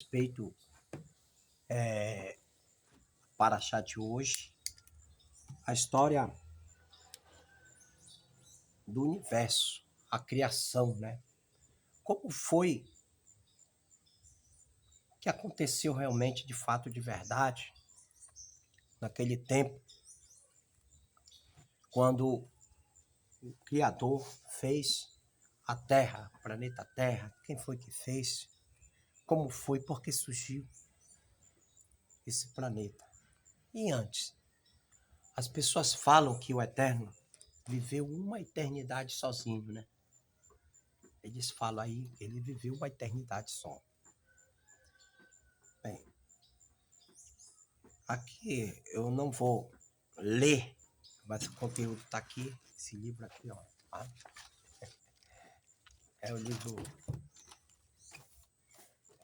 Respeito para chat de hoje, a história do universo, a criação, né? Como foi que aconteceu realmente, de fato, de verdade, naquele tempo, quando o Criador fez a Terra, o planeta Terra, quem foi que fez? Como foi? Por que surgiu esse planeta? E antes, as pessoas falam que o Eterno viveu uma eternidade sozinho, né? Eles falam aí que ele viveu uma eternidade só. Bem, aqui eu não vou ler, mas o conteúdo está aqui, esse livro aqui, ó. Tá? É o livro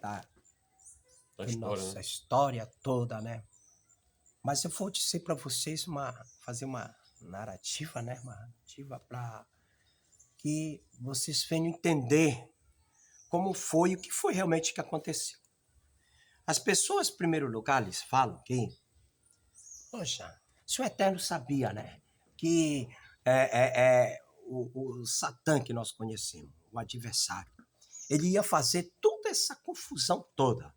da história, nossa né? história toda, né? Mas eu vou dizer para vocês fazer uma narrativa, né? Uma narrativa para que vocês venham entender como foi, o que foi realmente que aconteceu. As pessoas, em primeiro lugar, eles falam que, poxa, se o Eterno sabia, né? Que o Satã que nós conhecemos, o adversário, ele ia fazer toda essa confusão toda.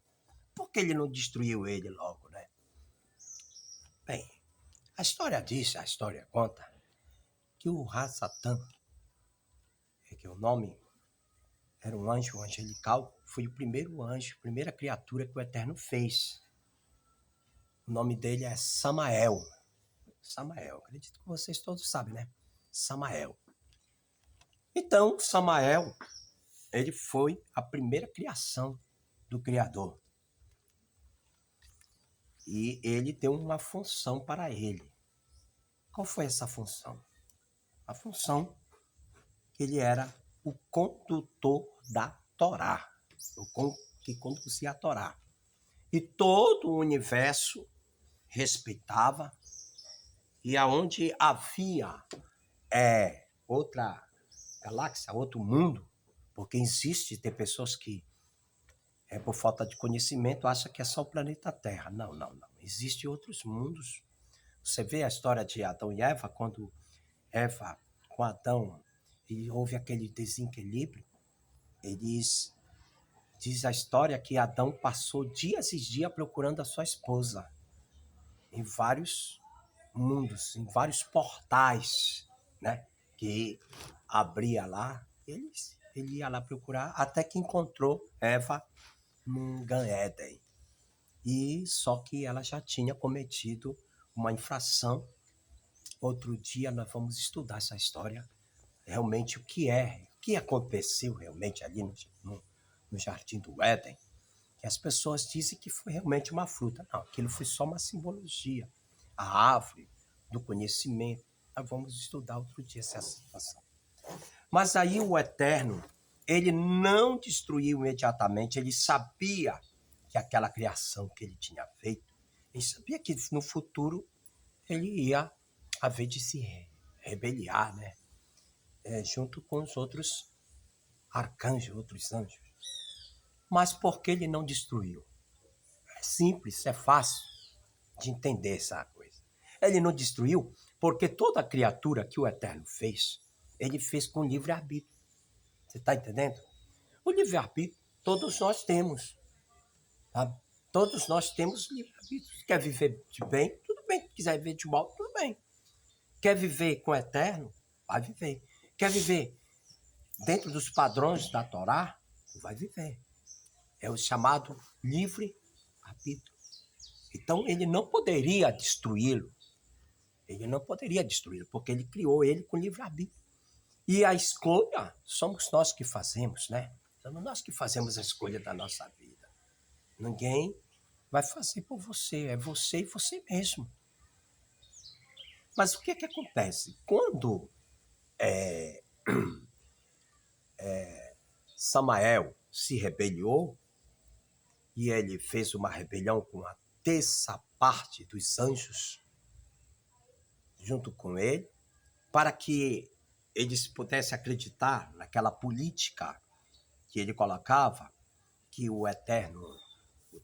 Por que ele não destruiu ele logo, né? Bem, a história diz, a história conta, que o Satã, que o nome era um anjo angelical, foi o primeiro anjo, a primeira criatura que o Eterno fez. O nome dele é Samael. Samael, acredito que vocês todos sabem, né? Samael. Então, Samael, ele foi a primeira criação do Criador. E ele deu uma função para ele. Qual foi essa função? A função que ele era o condutor da Torá, que conduzia a Torá. E todo o universo respeitava, e aonde havia outra galáxia, outro mundo, porque tem pessoas que, por falta de conhecimento, acham que é só o planeta Terra. Não, não, não. Existem outros mundos. Você vê a história de Adão e Eva, quando Eva com Adão e houve aquele desequilíbrio, diz a história que Adão passou dias e dias procurando a sua esposa em vários mundos, em vários portais, né? Que abria lá, ele ia lá procurar, até que encontrou Eva num Gan Éden. E só que ela já tinha cometido uma infração. Outro dia nós vamos estudar essa história, realmente o que aconteceu realmente ali no Jardim do Éden, que as pessoas dizem que foi realmente uma fruta. Não, aquilo foi só uma simbologia. A árvore do conhecimento. Nós vamos estudar outro dia essa situação. Mas aí o Eterno, ele não destruiu imediatamente, ele sabia que aquela criação que ele tinha feito, ele sabia que no futuro ele ia haver de se rebeliar, né? Junto com os outros arcanjos, outros anjos. Mas por que ele não destruiu? É simples, é fácil de entender essa coisa. Ele não destruiu porque toda criatura que o Eterno fez, ele fez com livre-arbítrio. Você está entendendo? O livre-arbítrio todos nós temos. Tá? Todos nós temos livre-arbítrio. Quer viver de bem? Tudo bem. Quiser viver de mal? Tudo bem. Quer viver com o Eterno? Vai viver. Quer viver dentro dos padrões da Torá? Vai viver. É o chamado livre-arbítrio. Então, ele não poderia destruí-lo. Ele não poderia destruí-lo, porque ele criou ele com livre-arbítrio. E a escolha somos nós que fazemos, né? Somos nós que fazemos a escolha da nossa vida. Ninguém vai fazer por você, é você e você mesmo. Mas o que acontece? Quando Samael se rebeliou, e ele fez uma rebelião com a terça parte dos anjos junto com ele, para que eles pudessem acreditar naquela política que ele colocava, que o Eterno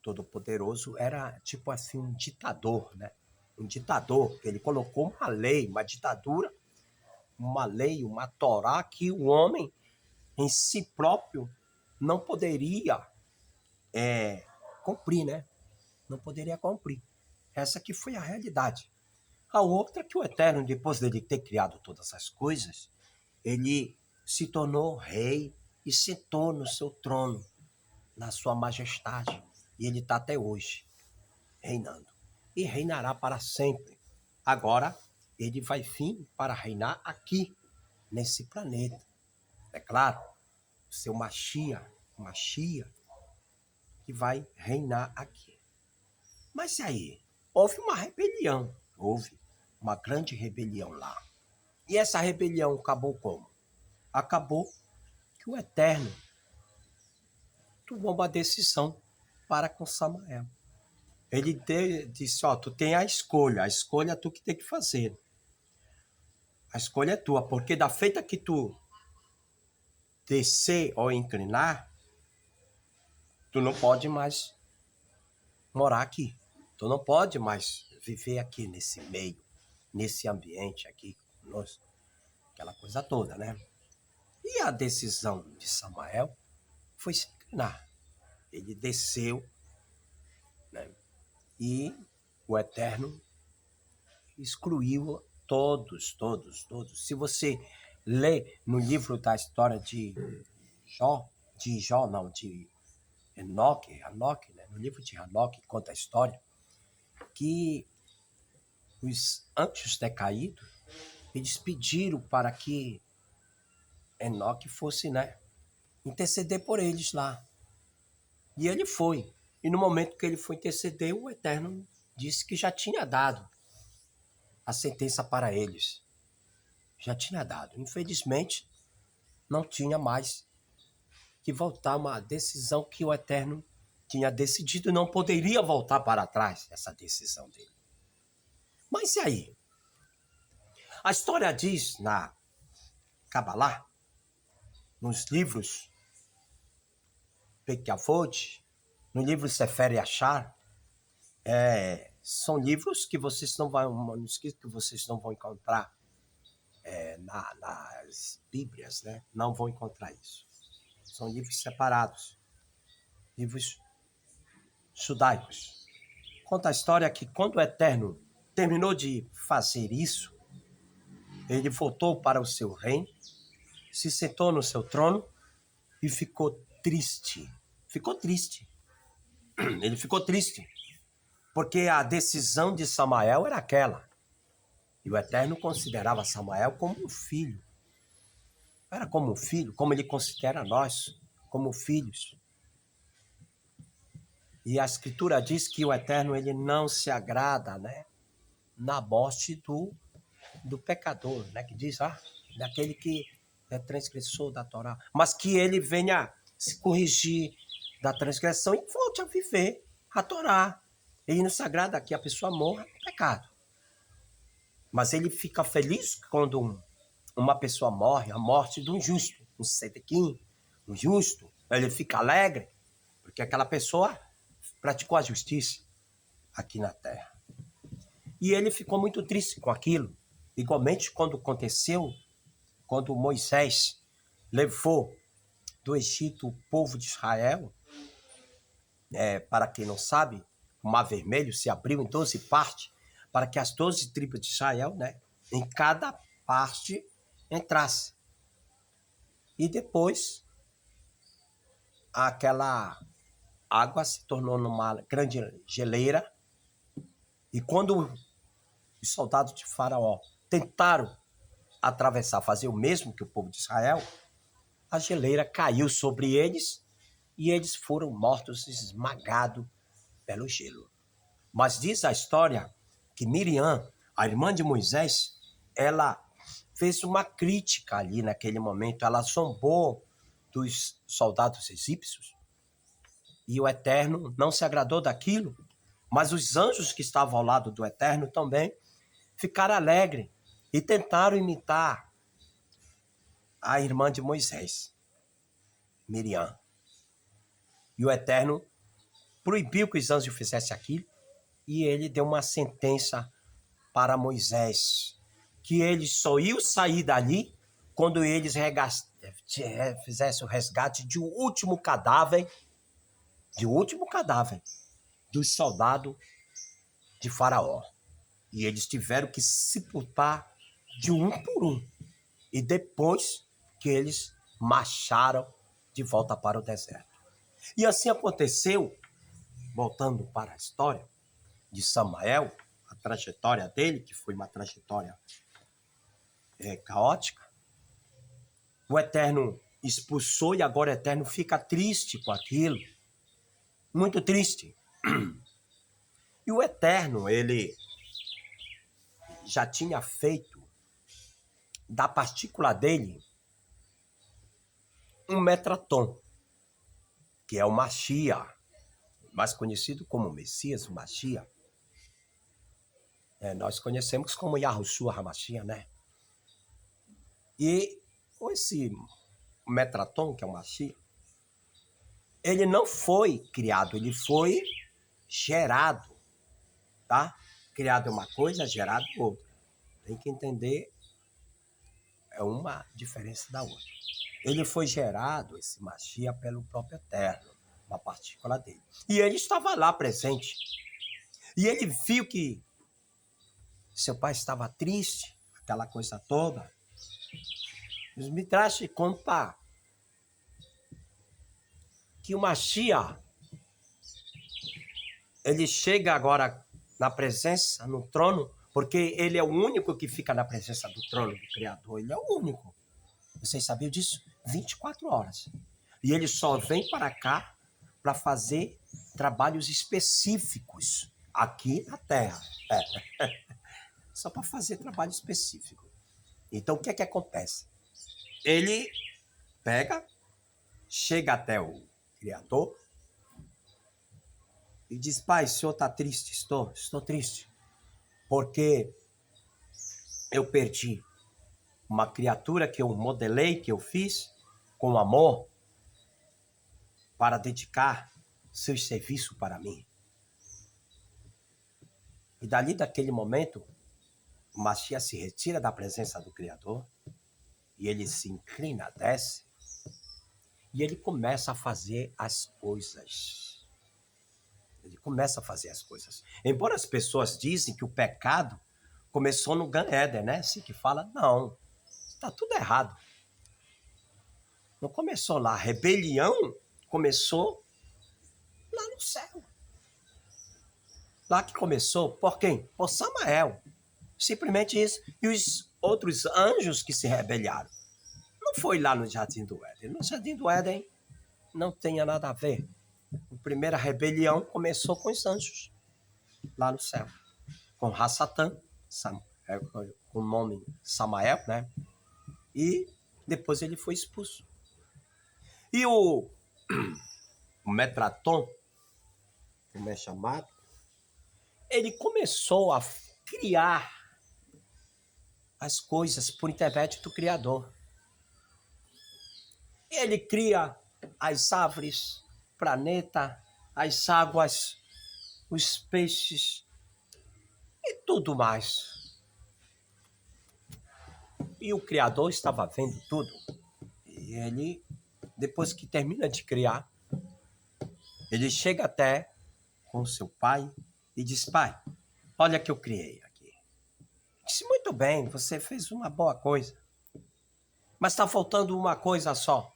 Todo-Poderoso era tipo assim um ditador, né? Um ditador, que ele colocou uma lei, uma ditadura, uma lei, uma Torá que o homem em si próprio não poderia cumprir, né? Não poderia cumprir. Essa que foi a realidade. A outra é que o Eterno, depois dele ter criado todas as coisas, ele se tornou rei e sentou no seu trono, na sua majestade. E ele está até hoje, reinando. E reinará para sempre. Agora, ele vai vir para reinar aqui, nesse planeta. É claro, o seu Machia, que vai reinar aqui. Mas e aí? Houve uma rebelião. Houve uma grande rebelião lá. E essa rebelião acabou como? Acabou que o Eterno tomou uma decisão para com Samael. Ele disse, tu tem a escolha é tu que tem que fazer. A escolha é tua, porque da feita que tu descer ou inclinar, tu não pode mais morar aqui. Tu não pode mais viver aqui nesse meio, nesse ambiente aqui conosco. Aquela coisa toda, né? E a decisão de Samael foi se inclinar. Ele desceu, né? E o Eterno excluiu todos. Se você lê no livro da história de Enoque, né? No livro de Enoque conta a história que os anjos decaídos, eles pediram para que Enoque fosse, né, interceder por eles lá. E ele foi. E no momento que ele foi interceder, o Eterno disse que já tinha dado a sentença para eles. Já tinha dado. Infelizmente, não tinha mais que voltar uma decisão que o Eterno tinha decidido e não poderia voltar para trás essa decisão dele. Mas e aí? A história diz na Kabbalah, nos livros Pekavot, no livro Sefer Yashar, são livros que vocês não vão, manuscritos que vocês não vão encontrar nas Bíblias, né? Não vão encontrar isso. São livros separados, livros judaicos. Conta a história que quando o Eterno terminou de fazer isso, ele voltou para o seu reino, se sentou no seu trono e ficou triste. Ficou triste. Ele ficou triste, porque a decisão de Samael era aquela. E o Eterno considerava Samael como um filho. Era como um filho, como ele considera nós, como filhos. E a Escritura diz que o Eterno ele não se agrada, né, na morte do pecador, né, que diz, daquele que é transgressor da Torá, mas que ele venha se corrigir da transgressão e volte a viver a Torá. Ele não se agrada que a pessoa morra no pecado. Mas ele fica feliz quando uma pessoa morre, a morte de um justo, um sedequim, um justo. Ele fica alegre, porque aquela pessoa praticou a justiça aqui na terra. E ele ficou muito triste com aquilo. Igualmente, quando aconteceu, quando Moisés levou do Egito o povo de Israel, para quem não sabe, o Mar Vermelho se abriu em 12 partes, para que as 12 tribos de Israel, né, em cada parte entrasse. E depois, aquela água se tornou numa grande geleira. E quando os soldados de Faraó tentaram atravessar, fazer o mesmo que o povo de Israel, a geleira caiu sobre eles e eles foram mortos, esmagados pelo gelo. Mas diz a história que Miriam, a irmã de Moisés, ela fez uma crítica ali naquele momento, ela zombou dos soldados egípcios e o Eterno não se agradou daquilo, mas os anjos que estavam ao lado do Eterno também ficaram alegres e tentaram imitar a irmã de Moisés, Miriam. E o Eterno proibiu que os anjos fizessem aquilo, e ele deu uma sentença para Moisés, que eles só iam sair dali quando eles fizessem o resgate de um último cadáver, dos soldados de Faraó. E eles tiveram que sepultar de um por um. E depois que eles marcharam de volta para o deserto. E assim aconteceu, voltando para a história de Samael, a trajetória dele, que foi uma trajetória caótica. O Eterno expulsou e agora o Eterno fica triste com aquilo. Muito triste. E o Eterno, ele já tinha feito da partícula dele um Metraton, que é o Machia, mais conhecido como Messias, o Machia. Nós conhecemos como Yahushua HaMashiach, né? E esse Metraton, que é o Machia, ele não foi criado, ele foi gerado, tá? Criado é uma coisa, gerado é outra. Tem que entender, é uma diferença da outra. Ele foi gerado, esse Machia, pelo próprio Eterno, uma partícula dele. E ele estava lá presente. E ele viu que seu pai estava triste, aquela coisa toda. Os Midrash conta que o Machia, ele chega agora na presença, no trono, porque ele é o único que fica na presença do trono do Criador. Ele é o único. Vocês sabiam disso? 24 horas. E ele só vem para cá para fazer trabalhos específicos aqui na Terra. Só para fazer trabalho específico. Então, o que é que acontece? Ele pega, chega até o Criador e diz: pai, o senhor está triste? Estou triste. Porque eu perdi uma criatura que eu modelei, que eu fiz com amor para dedicar seus serviços para mim. E dali, daquele momento, o Machia se retira da presença do Criador e ele se inclina, desce e ele começa a fazer as coisas. Ele começa a fazer as coisas. Embora as pessoas dizem que o pecado começou no Gan Éden, né? Assim que fala, não, está tudo errado. Não começou lá. A rebelião começou lá no céu. Lá que começou, por quem? Por Samael. Simplesmente isso. E os outros anjos que se rebelaram. Não foi lá no Jardim do Éden. No Jardim do Éden não tinha nada a ver. A primeira rebelião começou com os anjos. Lá no céu. Com Hassatan, com o nome Samael, né? E depois ele foi expulso. E o Metraton, como é chamado, ele começou a criar as coisas por intermédio do Criador. Ele cria as árvores, o planeta, as águas, os peixes e tudo mais. E o Criador estava vendo tudo. E ele, depois que termina de criar, ele chega até com seu pai e diz: pai, olha que eu criei aqui. Ele disse: muito bem, você fez uma boa coisa. Mas está faltando uma coisa só.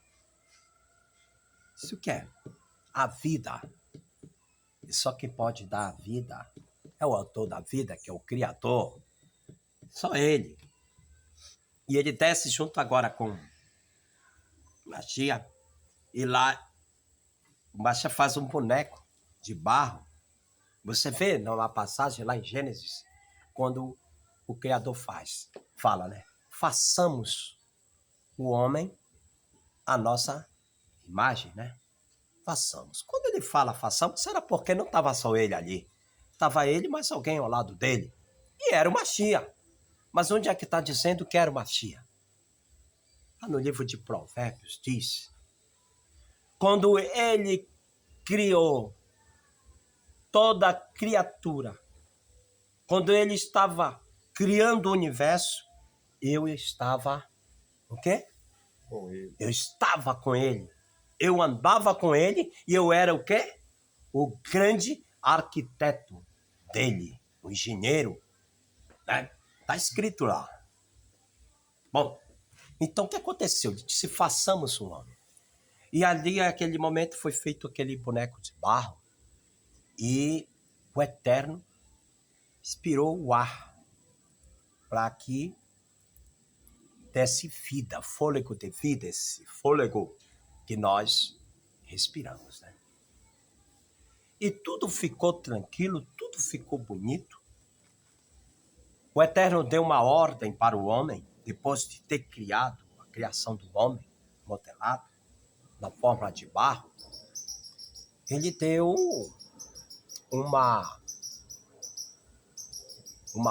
Isso que é a vida. E só quem pode dar a vida é o autor da vida, que é o Criador. Só ele. E ele desce junto agora com Machia. E lá, o Machia faz um boneco de barro. Você vê numa passagem lá em Gênesis, quando o Criador fala, né? Façamos o homem a nossa imagem, né? Façamos. Quando ele fala façamos, era porque não estava só ele ali. Estava ele, mas alguém ao lado dele. E era o Machia. Mas onde é que está dizendo que era o Machia? Lá no livro de Provérbios diz: quando ele criou toda criatura. Quando ele estava criando o universo, eu estava o quê? Com ele. Eu estava com ele. Eu andava com ele e eu era o quê? O grande arquiteto dele, o engenheiro, né? Tá escrito lá. Bom, então o que aconteceu? Ele disse, façamos um homem. E ali, naquele momento, foi feito aquele boneco de barro e o Eterno inspirou o ar para que desse vida, fôlego de vida, esse fôlego que nós respiramos, né? E tudo ficou tranquilo, tudo ficou bonito. O Eterno deu uma ordem para o homem, depois de ter criado a criação do homem, modelado, na forma de barro. Ele deu uma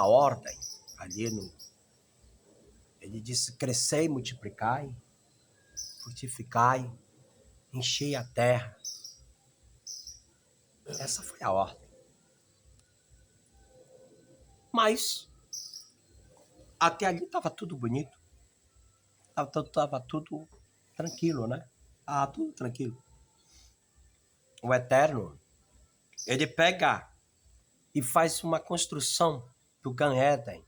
ordem ali no... Ele disse, crescei e multiplicai, frutificai, enchei a terra. Essa foi a ordem. Mas até ali estava tudo bonito. Estava tudo tranquilo, né? Tudo tranquilo. O Eterno, ele pega e faz uma construção do Gan Eden,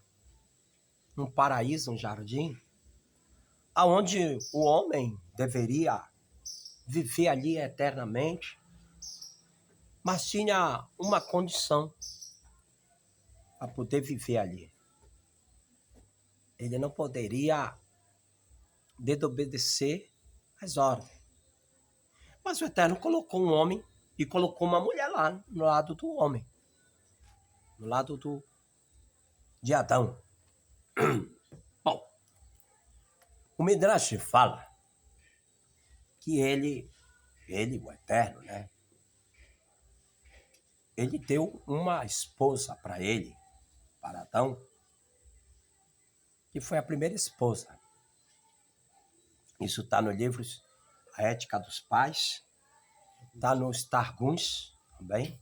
um paraíso, um jardim, aonde o homem deveria viver ali eternamente, mas tinha uma condição para poder viver ali. Ele não poderia desobedecer às ordens. Mas o Eterno colocou um homem e colocou uma mulher lá no lado do homem, no lado de Adão. Bom, o Midrash fala que ele, o Eterno, né? Ele deu uma esposa para ele, para Adão, que foi a primeira esposa. Isso está nos livros A Ética dos Pais, está nos Targums também.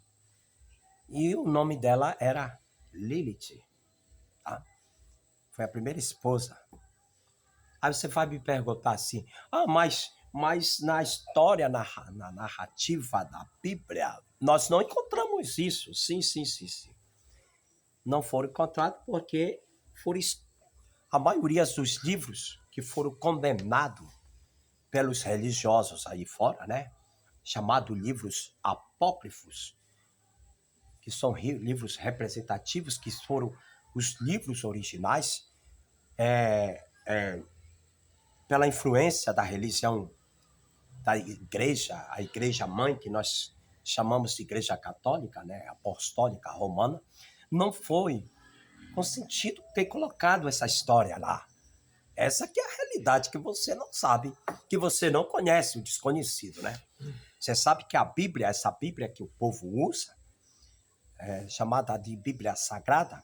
E o nome dela era Lilith. Tá? Foi a primeira esposa. Aí você vai me perguntar assim, mas na história, na narrativa da Bíblia, nós não encontramos isso. Sim. Não foram encontrados porque foram a maioria dos livros que foram condenados pelos religiosos aí fora, né? Chamados livros apócrifos, que são livros representativos, que foram os livros originais, pela influência da religião da igreja, a igreja mãe, que nós chamamos de igreja católica, né? Apostólica romana, não foi consentido ter colocado essa história lá. Essa que é a realidade que você não sabe, que você não conhece, o desconhecido, né? Você sabe que a Bíblia, essa Bíblia que o povo usa, chamada de Bíblia Sagrada,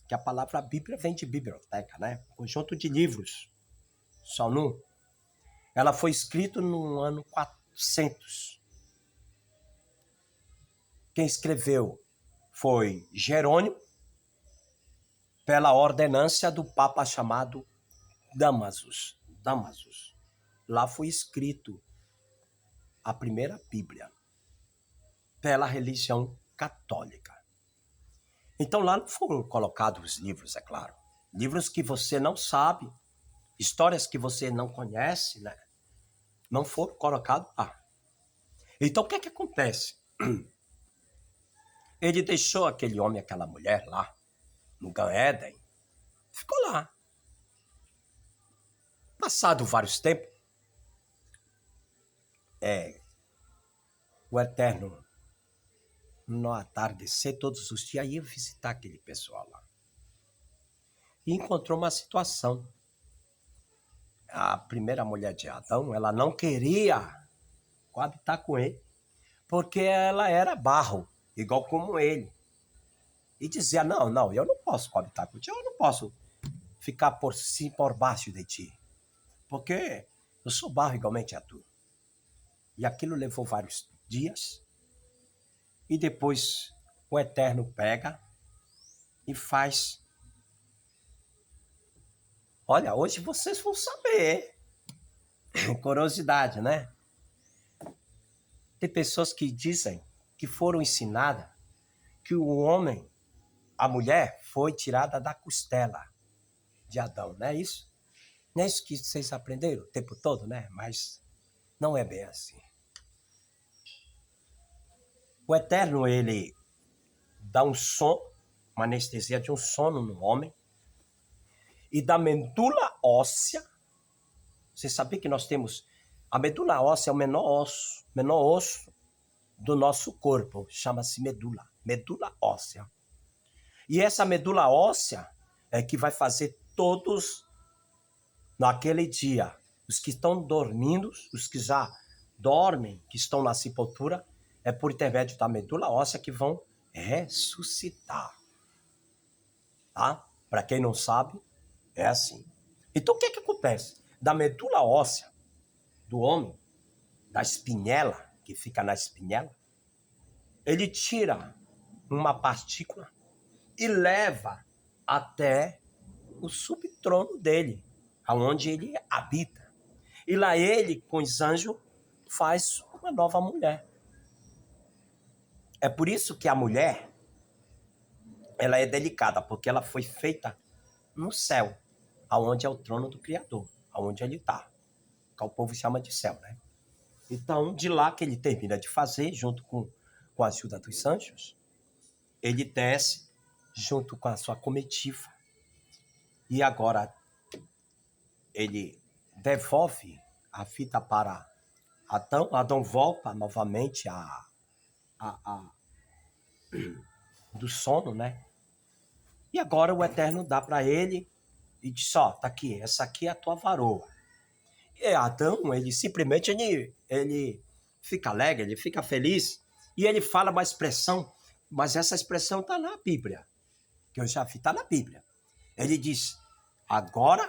que a palavra Bíblia vem de biblioteca, né? Um conjunto de livros, só num. Ela foi escrita no ano 400. Quem escreveu foi Jerônimo, pela ordenância do Papa chamado Damasus. Lá foi escrito a primeira Bíblia pela religião católica. Então lá não foram colocados os livros, é claro. Livros que você não sabe, histórias que você não conhece, né? Não foram colocados lá. Então o que é que acontece? Ele deixou aquele homem, aquela mulher lá, no Gan Eden, ficou lá. Passado vários tempos, o Eterno, no atardecer, todos os dias, ia visitar aquele pessoal lá. E encontrou uma situação. A primeira mulher de Adão, ela não queria coabitar com ele, porque ela era barro, igual como ele. E dizia, não, eu não posso coabitar contigo, eu não posso ficar por baixo de ti, porque eu sou barro igualmente a tu. E aquilo levou vários dias, e depois o Eterno pega e faz. Olha, hoje vocês vão saber. Curiosidade, né? Tem pessoas que dizem que foram ensinadas que o homem, a mulher, foi tirada da costela de Adão, não é isso? Não é isso que vocês aprenderam o tempo todo, né? Mas não é bem assim. O Eterno, ele dá um som, uma anestesia de um sono no homem, e da medula óssea. Você sabia que nós temos... A medula óssea é o menor osso do nosso corpo. Chama-se medula óssea. E essa medula óssea é que vai fazer todos, naquele dia, os que estão dormindo, os que já dormem, que estão na sepultura, é por intermédio da medula óssea que vão ressuscitar. Tá? Para quem não sabe, é assim. Então o que acontece? Da medula óssea do homem, da espinhela, que fica na espinhela, ele tira uma partícula e leva até o subtrono dele, aonde ele habita. E lá ele, com os anjos, faz uma nova mulher. É por isso que a mulher, ela é delicada, porque ela foi feita no céu, aonde é o trono do Criador, aonde ele está, que o povo chama de céu, né? Então, de lá que ele termina de fazer, junto com a ajuda dos anjos, ele desce junto com a sua comitiva. E agora ele devolve a fita para Adão. Adão volta novamente do sono, né? E agora o Eterno dá para ele e diz, ó, tá aqui, essa aqui é a tua varoa. E Adão, ele simplesmente, ele fica alegre, ele fica feliz, e ele fala uma expressão, mas essa expressão está na Bíblia, que eu já vi, está na Bíblia. Ele diz, agora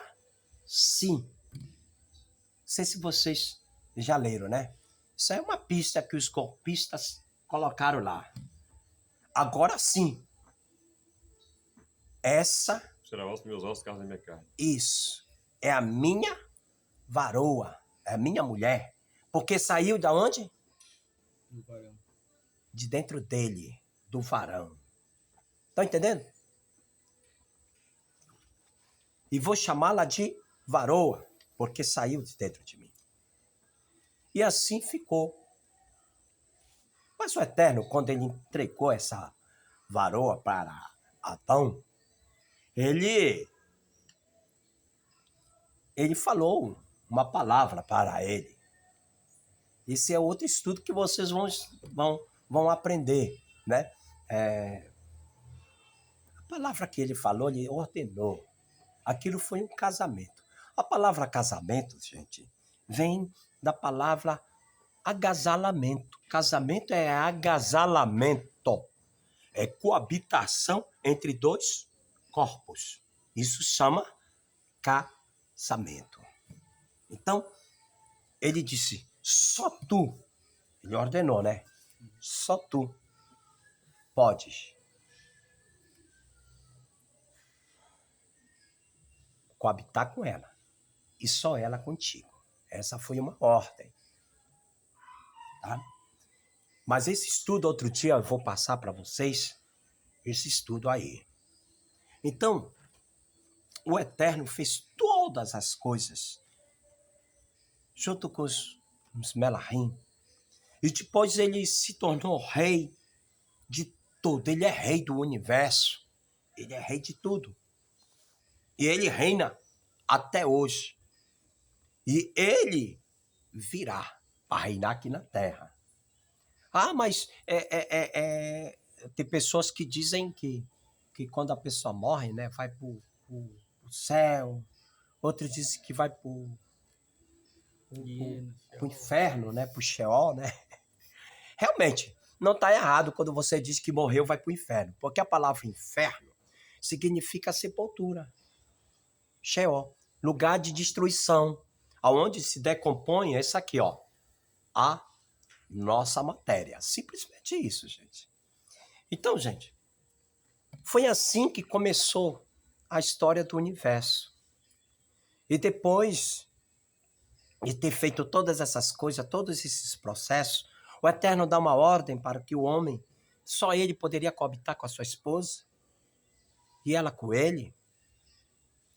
sim. Não sei se vocês já leram, né? Isso é uma pista que os golpistas colocaram lá. Agora sim. Essa... será osso dos meus ossos, carne da minha carne. Isso. É a minha varoa. É a minha mulher. Porque saiu de onde? Do varão. De dentro dele. Do varão. Estão entendendo? E vou chamá-la de varoa. Porque saiu de dentro de mim. E assim ficou. Mas o Eterno, quando ele entregou essa varoa para Adão, ele falou uma palavra para ele. Esse é outro estudo que vocês vão aprender, né? A palavra que ele falou, ele ordenou. Aquilo foi um casamento. A palavra casamento, gente, vem da palavra agasalamento. Casamento é agasalamento. É coabitação entre dois corpos. Isso chama casamento. Então, ele disse, só tu, ele ordenou, né? Só tu podes coabitar com ela. E só ela contigo. Essa foi uma ordem. Tá? Mas esse estudo, outro dia, eu vou passar para vocês, esse estudo aí. Então, o Eterno fez todas as coisas junto com os Melahim. E depois ele se tornou rei de tudo. Ele é rei do universo. Ele é rei de tudo. E ele reina até hoje. E ele virá para reinar aqui na Terra. Ah, mas tem pessoas que dizem que quando a pessoa morre, né, vai para o céu. Outros dizem que vai para o inferno, né, para o Sheol, né? Realmente, não está errado quando você diz que morreu vai para o inferno. Porque a palavra inferno significa sepultura. Sheol, lugar de destruição. Aonde se decompõe é isso aqui, ó. A nossa matéria. Simplesmente isso, gente. Então, gente, foi assim que começou a história do universo. E depois de ter feito todas essas coisas, todos esses processos, o Eterno dá uma ordem para que o homem, só ele poderia coabitar com a sua esposa, e ela com ele,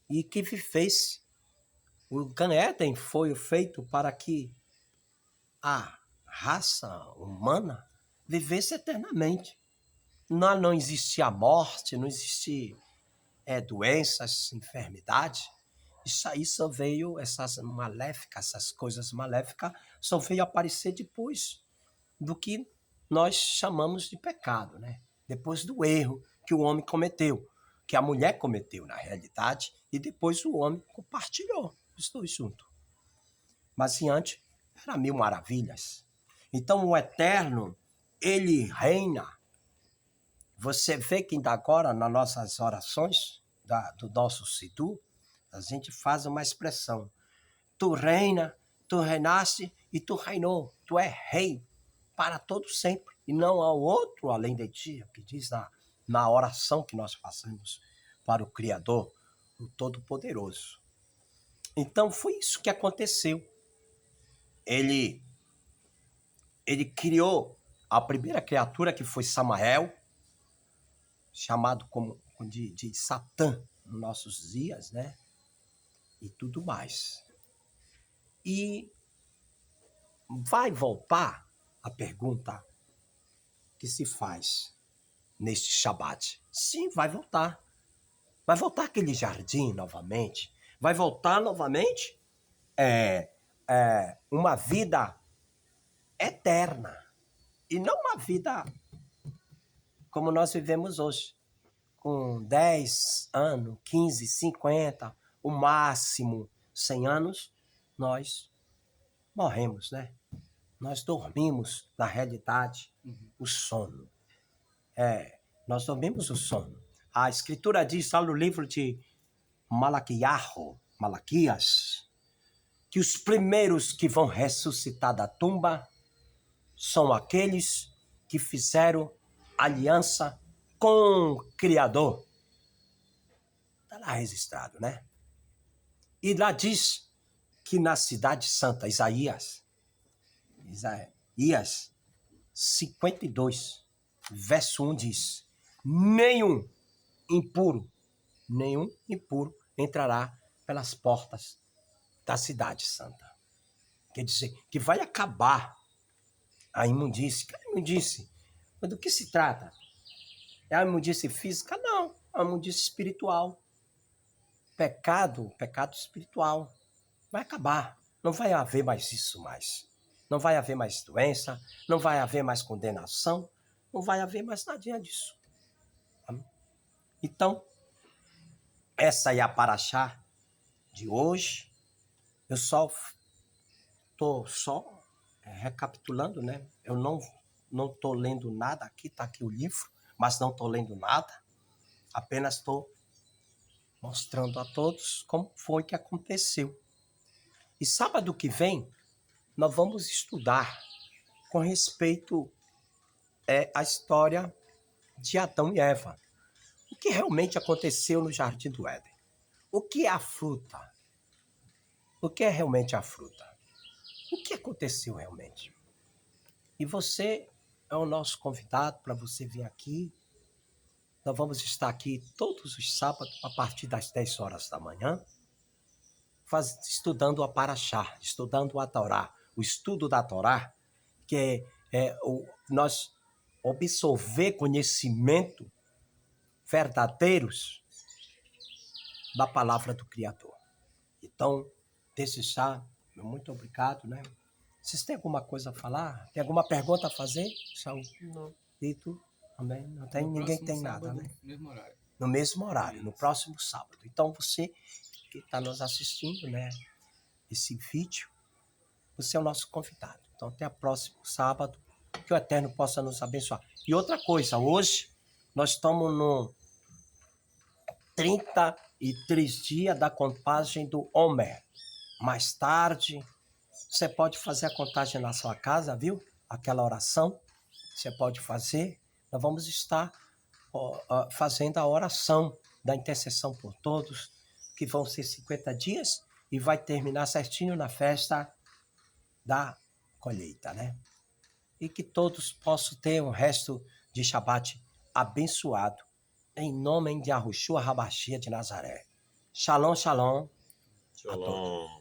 e que vivesse. O Gan Eden foi feito para que a raça humana vivesse eternamente. Não existia morte, não existia doenças, enfermidade. Isso aí só veio, essas maléficas, essas coisas maléficas, só veio aparecer depois do que nós chamamos de pecado, né? Depois do erro que o homem cometeu, que a mulher cometeu, na realidade, e depois o homem compartilhou os dois juntos. Mas antes, era mil maravilhas. Então o Eterno, ele reina. Você vê que ainda agora, nas nossas orações do nosso Siddur, a gente faz uma expressão. Tu reina, tu reinaste e tu reinou. Tu é rei para todo sempre. E não há outro além de ti, que diz na oração que nós fazemos para o Criador, o Todo-Poderoso. Então foi isso que aconteceu. Ele criou a primeira criatura, que foi Samael, chamado como de Satã nos nossos dias, né? E tudo mais. E vai voltar a pergunta que se faz neste Shabat. Sim, vai voltar. Vai voltar aquele jardim novamente. Vai voltar novamente uma vida eterna. E não uma vida como nós vivemos hoje. Com 10 anos, 15, 50, o máximo 100 anos, nós morremos, né? Nós dormimos, na realidade, o sono. Nós dormimos o sono. A Escritura diz lá no livro de Malaquias, que os primeiros que vão ressuscitar da tumba são aqueles que fizeram aliança com o Criador. Está lá registrado, né? E lá diz que na cidade santa, Isaías 52, verso 1 diz: nenhum impuro entrará pelas portas da cidade santa. Quer dizer, que vai acabar a imundície. Que imundície? Mas do que se trata? É a imundície física? Não, a imundície espiritual. Pecado espiritual. Vai acabar. Não vai haver mais isso mais. Não vai haver mais doença, não vai haver mais condenação, não vai haver mais nada disso. Então, essa é a paraxá de hoje. Eu estou recapitulando, né? Eu não estou lendo nada aqui, está aqui o livro, mas não estou lendo nada. Apenas estou mostrando a todos como foi que aconteceu. E sábado que vem, nós vamos estudar com respeito à história de Adão e Eva. O que realmente aconteceu no Jardim do Éden? O que é a fruta? O que é realmente a fruta? O que aconteceu realmente? E você é o nosso convidado para você vir aqui. Nós vamos estar aqui todos os sábados, a partir das 10 horas da manhã, estudando a Paraxá, estudando a Torá. O estudo da Torá, que nós absorver conhecimento verdadeiros da palavra do Criador. Então, desde já, muito obrigado, né? Vocês têm alguma coisa a falar? Tem alguma pergunta a fazer? Saúl? Não. E tu? Também? Não tem, ninguém tem sábado, nada, né? Mesmo horário. No mesmo horário, no próximo sábado. Então, você que está nos assistindo, né? Esse vídeo, você é o nosso convidado. Então, até o próximo sábado, que o Eterno possa nos abençoar. E outra coisa, hoje nós estamos no 33 dias da contagem do Homer. Mais tarde, você pode fazer a contagem na sua casa, viu? Aquela oração, você pode fazer nós vamos estar fazendo a oração da intercessão por todos, que vão ser 50 dias e vai terminar certinho na festa da colheita, né? E que todos possam ter um resto de Shabat abençoado, em nome de Yahushua Habashia de Nazaré. Shalom, shalom a todos. Shalom.